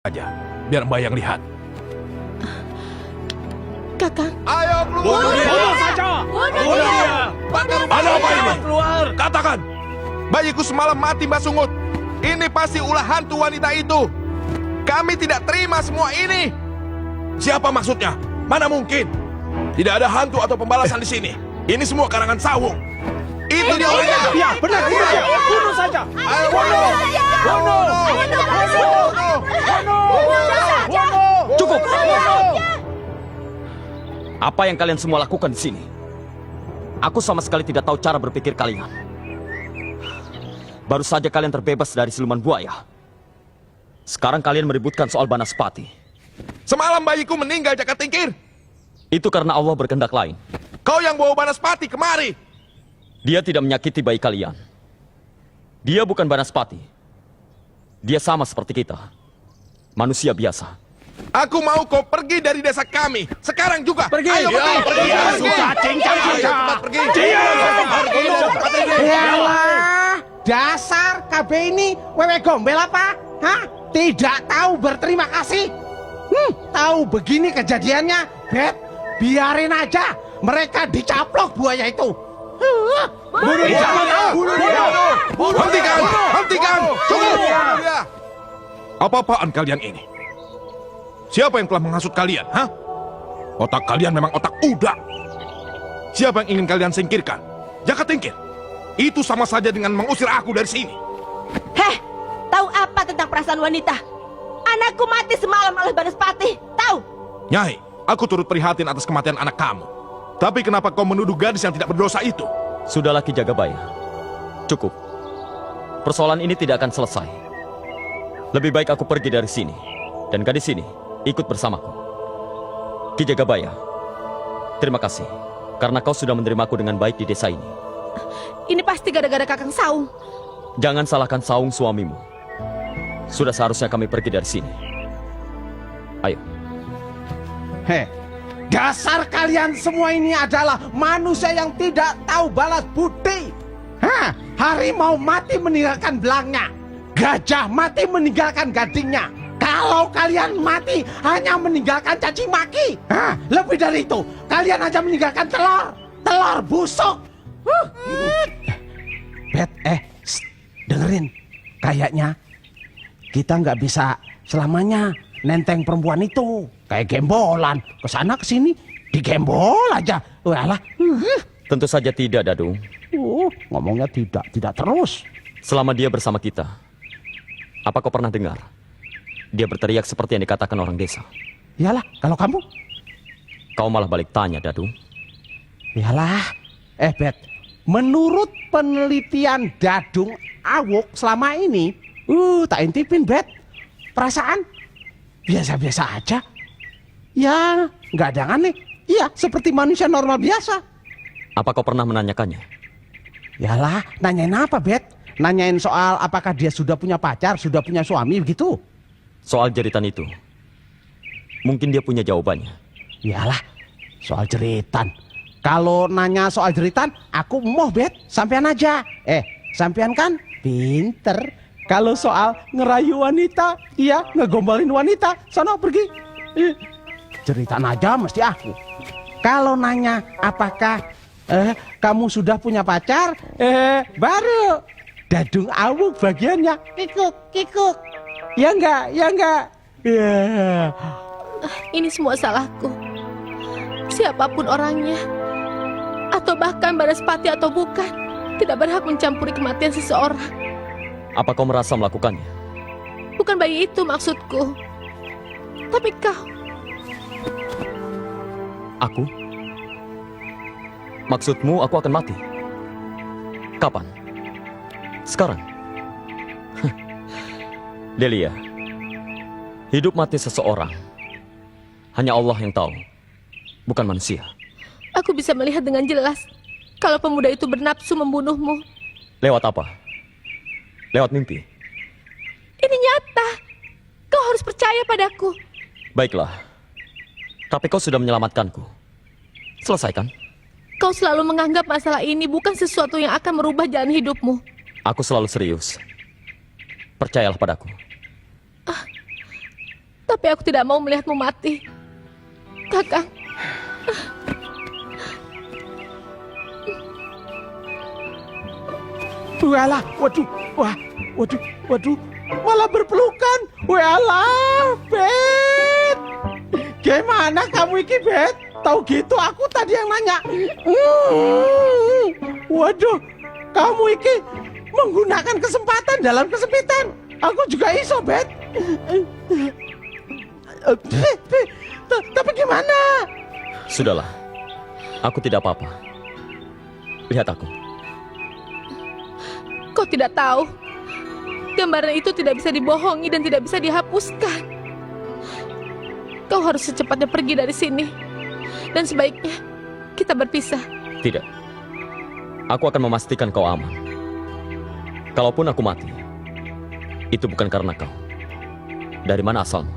aja, biar Mbak yang lihat. Kakang. Ayo keluar! Bunuh saja! Bunuh dia! Ada apa ini? Keluar! Katakan! Bayiku semalam mati, Mbak Sungut. Ini pasti ulah hantu wanita itu. Kami tidak terima semua ini. Siapa maksudnya? Mana mungkin? Tidak ada hantu atau pembalasan di sini. Ini semua karangan Sawung. Itu dia orangnya. Ya, benar, bunuh dia! Bunuh saja! Ayo bunuh! Bunuh! Cukup! Apa yang kalian semua lakukan di sini? Aku sama sekali tidak tahu cara berpikir kalian. Baru saja kalian terbebas dari siluman buaya. Sekarang kalian meributkan soal Banaspati. Semalam bayiku meninggal, Jaka Tingkir. Itu karena Allah berkehendak lain. Kau yang bawa Banaspati kemari. Dia tidak menyakiti bayi kalian. Dia bukan Banaspati. Dia sama seperti kita. Manusia biasa. Aku mau kau pergi dari desa kami. Sekarang juga. Pergi! Ayo pergi! Ya, pergi! Ayo, Suka, cincang Ayo, saja. cepat pergi! Yalah, dasar KB ini wewe gombel apa? Hah? Tidak tahu berterima kasih? Tahu begini kejadiannya, Bet? Biarin aja mereka dicaplok buaya itu. Bunuh dia! Bunuh dia! Hentikan! Hentikan! Cukup! Apa-apaan kalian ini? Siapa yang telah menghasut kalian, hah? Otak kalian memang otak udak. Siapa yang ingin kalian singkirkan? Jaka Tingkir. Itu sama saja dengan mengusir aku dari sini. Heh, tahu apa tentang perasaan wanita? Anakku mati semalam oleh Banaspati. Tahu? Nyai, aku turut prihatin atas kematian anak kamu. Tapi kenapa kau menuduh gadis yang tidak berdosa itu? Sudahlah Ki Jagabaya. Cukup. Persoalan ini tidak akan selesai. Lebih baik aku pergi dari sini. Dan gadis ini ikut bersamaku. Ki Jagabaya, terima kasih. Karena kau sudah menerimaku dengan baik di desa ini. Ini pasti gara-gara Kakang Saung. Jangan salahkan Saung suamimu. Sudah seharusnya kami pergi dari sini. Ayo. Heh, dasar kalian semua ini adalah manusia yang tidak tahu balas budi. Hah, harimau mati meninggalkan belangnya. Gajah mati meninggalkan gadingnya. Kalau kalian mati hanya meninggalkan caci maki. Hah, lebih dari itu, kalian hanya meninggalkan telur busuk. Bet, dengerin. Kayaknya kita nggak bisa selamanya nenteng perempuan itu. Kayak gembolan, kesana kesini digembol aja. Walah. Tentu saja tidak, Dadung. Ngomongnya tidak terus. Selama dia bersama kita, apa kau pernah dengar dia berteriak seperti yang dikatakan orang desa? Iyalah, kalau kamu? Kau malah balik tanya, Dadung. Iyalah. Bet, menurut penelitian Dadung Awuk selama ini, tak intipin, Bet. Perasaan biasa-biasa aja. Ya, nggak ada yang aneh. Iya, seperti manusia normal biasa. Apa kau pernah menanyakannya? Yalah, nanyain apa, Bet? Nanyain soal apakah dia sudah punya pacar, sudah punya suami, begitu? Soal jeritan itu, mungkin dia punya jawabannya. Yalah, soal jeritan. Kalau nanya soal jeritan, aku mau, Bet. Sampean aja. Sampean kan pinter. Kalau soal ngerayu wanita, iya, ngegombalin wanita, sono pergi. Jeritan aja mesti aku. Kalau nanya apakah kamu sudah punya pacar, baru Dadung Awuk bagiannya kikuk. Ya enggak, ya enggak. Ya. Ini semua salahku. Siapapun orangnya, atau bahkan Banaspati atau bukan, tidak berhak mencampuri kematian seseorang. Apa kau merasa melakukannya? Bukan bayi itu maksudku. Tapi kau. Aku? Maksudmu aku akan mati? Kapan? Sekarang? Delia, hidup mati seseorang hanya Allah yang tahu, bukan manusia. Aku bisa melihat dengan jelas kalau pemuda itu bernafsu membunuhmu. Lewat apa? Lewat mimpi? Ini nyata. Kau harus percaya padaku. Baiklah, tapi kau sudah menyelamatkanku. Selesaikan. Kau selalu menganggap masalah ini bukan sesuatu yang akan merubah jalan hidupmu. Aku selalu serius. Percayalah padaku. Tapi aku tidak mau melihatmu mati. Kakang, Walah, waduh, waduh, malah berpelukan. Walah, Bet. Gimana kamu iki, Bet? Tahu gitu aku tadi yang nanya. Waduh, kamu iki menggunakan kesempatan dalam kesempitan. Aku juga iso, Bet. Tapi gimana? Sudahlah, aku tidak apa-apa. Lihat aku. kau tidak tahu. Gambaran itu tidak bisa dibohongi dan tidak bisa dihapuskan. Kau harus secepatnya pergi dari sini. Dan sebaiknya kita berpisah. Tidak. Aku akan memastikan kau aman. Kalaupun aku mati, itu bukan karena kau. Dari mana asalmu?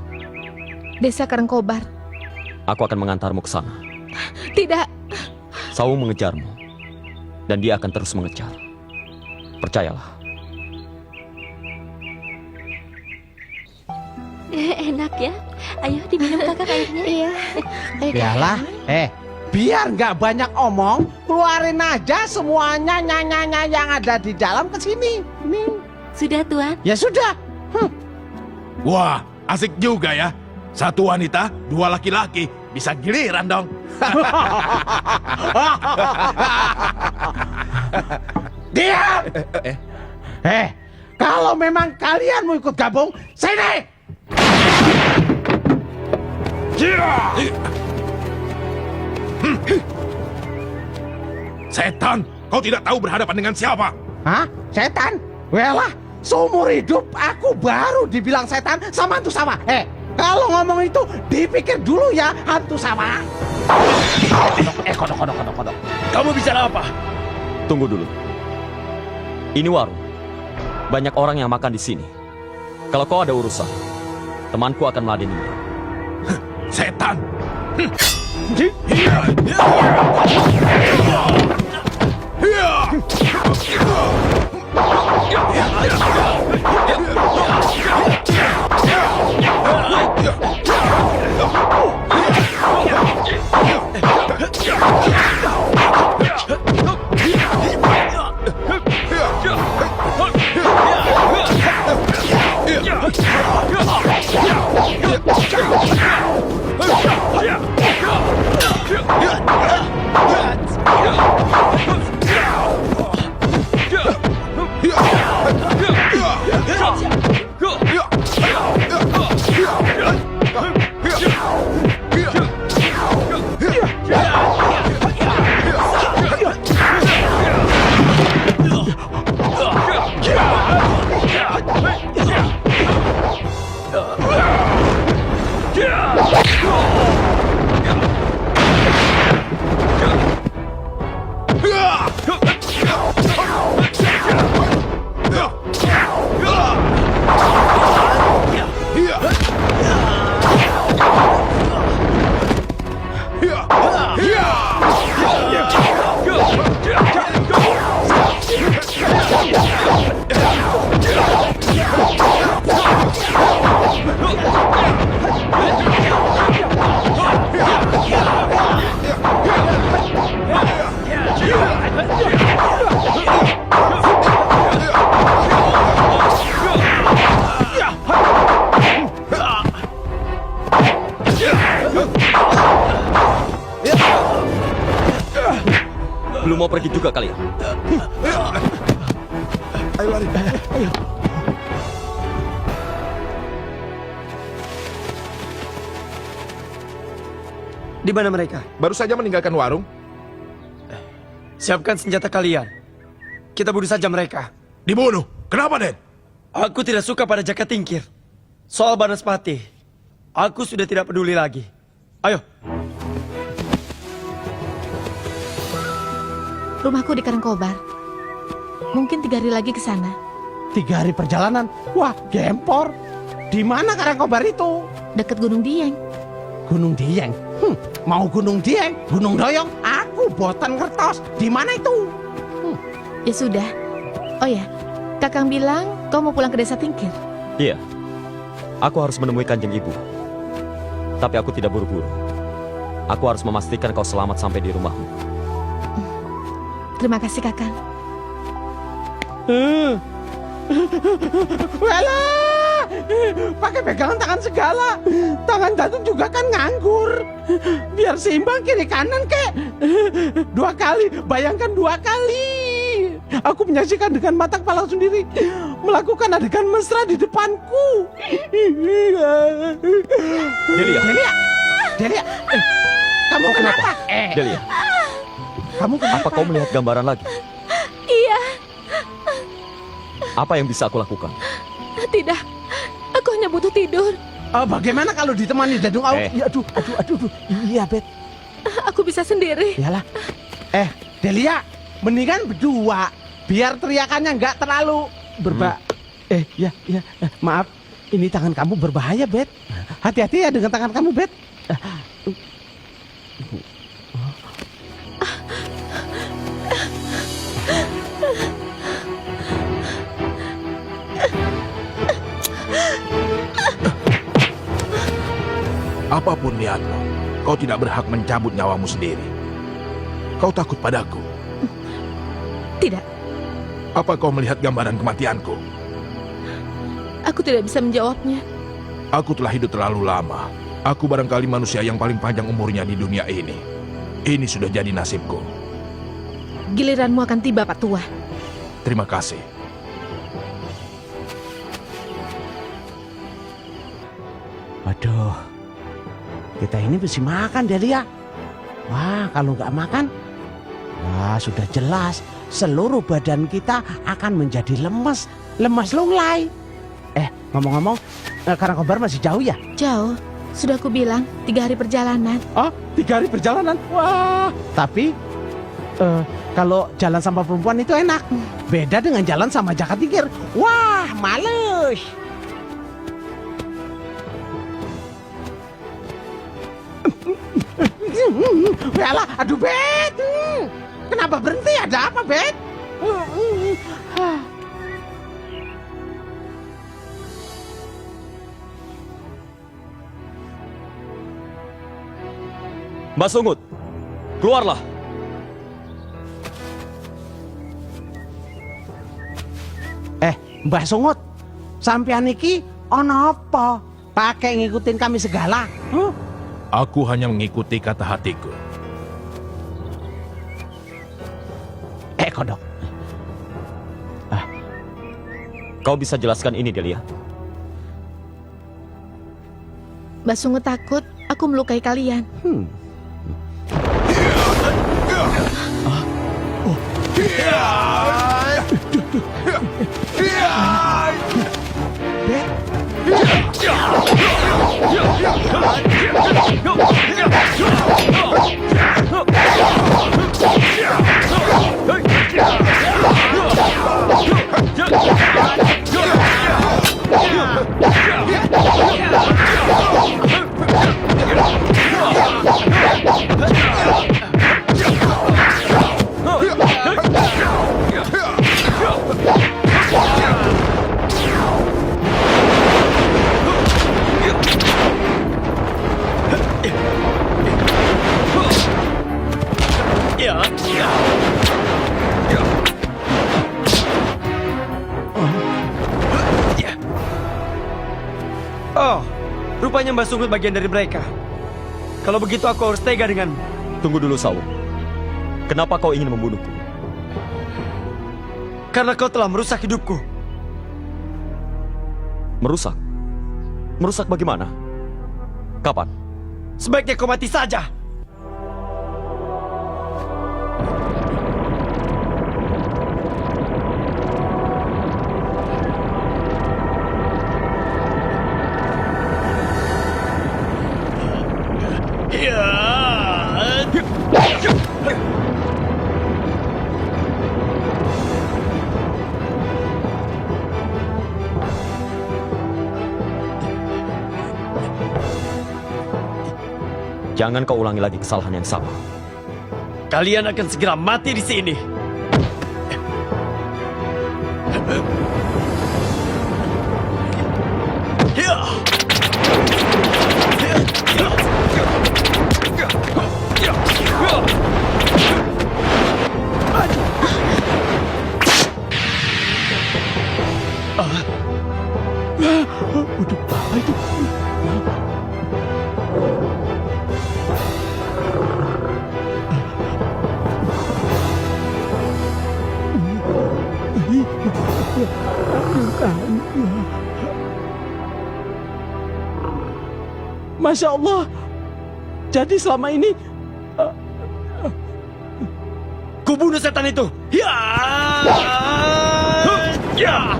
Desa Karangkobar. Aku akan mengantarmu ke sana. Tidak. Sawung mengejarmu. Dan dia akan terus mengejar. Percayalah. Enak ya. Ayo diminum kakak airnya. Iya. Biarlah, biar nggak banyak omong, keluarin aja semuanya nyanya yang ada di dalam ke sini. Nih. Sudah Tuan. Ya sudah. Wah, asik juga ya. Satu wanita, dua laki-laki. Bisa giliran dong. Diam! Kalau memang kalian mau ikut gabung, sini! Setan, kau tidak tahu berhadapan dengan siapa. Hah? Setan? Welah, seumur hidup aku baru dibilang setan sama hantu sawah. Kalau ngomong itu dipikir dulu ya, hantu sawah. Kodok. Kamu bicara apa? Tunggu dulu. Ini warung. Banyak orang yang makan di sini. Kalau kau ada urusan, temanku akan meladeninya. Setan. Belum mau pergi juga kalian? Ayo lari. Ayo. Di mana mereka? Baru saja meninggalkan warung. Siapkan senjata kalian. Kita bunuh saja mereka. Dibunuh. Kenapa, Den? Aku tidak suka pada Jaka Tingkir. Soal Banaspati, aku sudah tidak peduli lagi. Ayo. Rumahku di Karangkobar. Mungkin 3 hari lagi ke sana. 3 hari perjalanan. Wah, gempor. Di mana Karangkobar itu? Dekat Gunung Dieng. Gunung Dieng. Mau Gunung Dieng, Gunung Doyong, aku boten ngertos. Di mana itu? Ya sudah. Oh ya, Kakang bilang kau mau pulang ke desa Tingkir. Iya. Aku harus menemui Kanjeng Ibu. Tapi aku tidak buru-buru. Aku harus memastikan kau selamat sampai di rumahmu. Terima kasih, Kakang. Walah, pakai pegangan tangan segala. Tangan Datuk juga kan nganggur. Biar seimbang kiri kanan kek. 2 kali, bayangkan 2 kali. Aku menyaksikan dengan mata kepala sendiri melakukan adegan mesra di depanku. Delia, Delia, kamu kenapa? Delia, Kamu kenapa? apa kau melihat gambaran lagi? Iya, Apa yang bisa aku lakukan? tidak. Aku hanya butuh tidur. Bagaimana kalau ditemani Dadung Awu? Eh. Ya, aduh. Iya, Bet. Aku bisa sendiri. Iyalah. Delia, mendingan berdua. Biar teriakannya nggak terlalu maaf. Ini tangan kamu berbahaya, Bet. Hati-hati ya dengan tangan kamu, Bet. Apapun niatmu, kau tidak berhak mencabut nyawamu sendiri. Kau takut padaku. Tidak, Apa kau melihat gambaran kematianku? aku tidak bisa menjawabnya. Aku telah hidup terlalu lama. Aku barangkali manusia yang paling panjang umurnya di dunia ini. Ini sudah jadi nasibku. Giliranmu akan tiba, Pak Tua. Terima kasih. Waduh, kita ini mesti makan, Delia. Wah, kalau nggak makan, sudah jelas seluruh badan kita akan menjadi lemas lunglai. Ngomong-ngomong, Karangkobar masih jauh ya? Jauh, sudah aku bilang 3 hari perjalanan. Oh, 3 hari perjalanan. Wah, tapi kalau jalan sama perempuan itu enak. Beda dengan jalan sama Jaka Tingkir. Wah, males. Yalah, aduh, Bet. Kenapa berhenti? Ada apa, Bet? Mbak Sungut, keluarlah. Mbah Sungut, sampean iki ono apa? Pakai ngikutin kami segala. Aku hanya mengikuti kata hatiku. Kodok. Kau bisa jelaskan ini, Delia? Mbak Sungut takut aku melukai kalian. Oh, rupanya Mbak Sungut bagian dari mereka. Kalau begitu aku harus tega denganmu. Tunggu dulu, Saung. Kenapa kau ingin membunuhku? Karena kau telah merusak hidupku. Merusak? Merusak bagaimana? Kapan? Sebaiknya kau mati saja. Jangan kau ulangi lagi kesalahan yang sama. Kalian akan segera mati di sini. Masya Allah. Jadi selama ini Ku bunuh setan itu. Ya. Ya.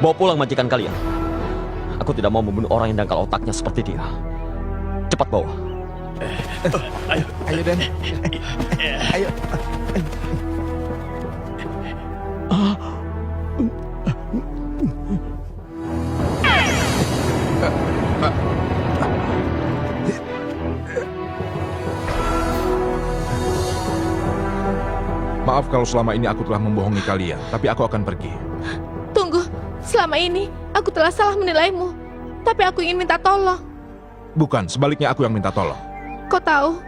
Bawa pulang majikan kalian. Aku tidak mau membunuh orang yang dangkal otaknya seperti dia. Cepat bawa. Ayo Den. Ayo. Maaf kalau selama ini aku telah membohongi kalian, tapi aku akan pergi. Tunggu, selama ini aku telah salah menilaimu. Tapi aku ingin minta tolong. Bukan, sebaliknya aku yang minta tolong. Kau tahu,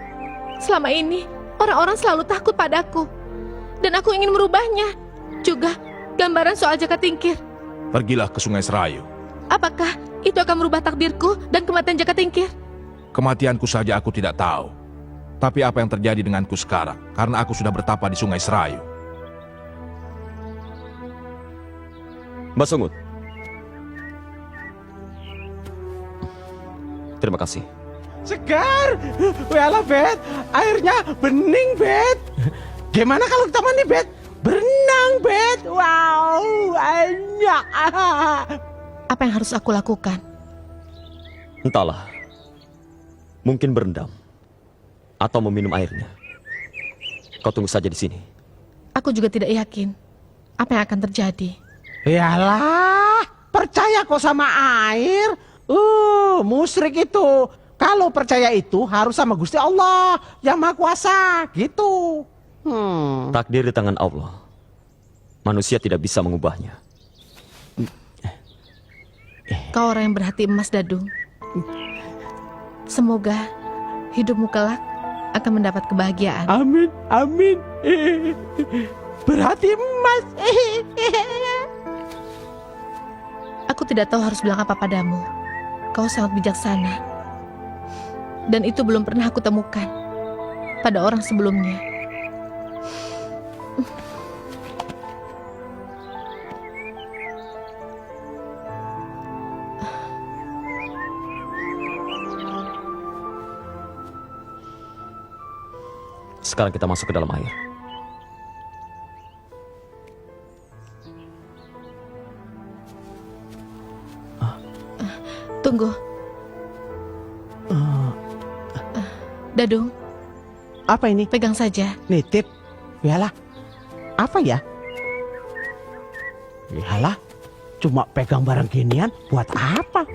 selama ini orang-orang selalu takut padaku. Dan aku ingin merubahnya. Juga gambaran soal Jaka Tingkir. Pergilah ke Sungai Serayu. Apakah itu akan merubah takdirku dan kematian Jaka Tingkir? Kematianku saja aku tidak tahu. Tapi apa yang terjadi denganku sekarang, karena aku sudah bertapa di Sungai Serayu. Mbak Sungut. Terima kasih. segar. Walah Bet, airnya bening Bet. Gimana kalau kita mandi Bet? Berenang Bet. Wow, enak. Apa yang harus aku lakukan? Entahlah. Mungkin berendam. Atau meminum airnya. Kau tunggu saja di sini. Aku juga tidak yakin apa yang akan terjadi. Yalah, percaya kok sama air. Musyrik itu. Kalau percaya itu harus sama Gusti Allah yang Maha Kuasa, gitu. Takdir di tangan Allah. Manusia tidak bisa mengubahnya. Kau orang yang berhati emas, Dadung. Semoga hidupmu kelak akan mendapat kebahagiaan. Amin, amin. Berhati emas. Aku tidak tahu harus bilang apa padamu. Kau sangat bijaksana. Dan itu belum pernah aku temukan pada orang sebelumnya. Sekarang kita masuk ke dalam air. Tunggu. Dadung, Apa ini? pegang saja. Nitip. Yalah. Apa ya? Iyalah, cuma pegang barang ginian buat apa?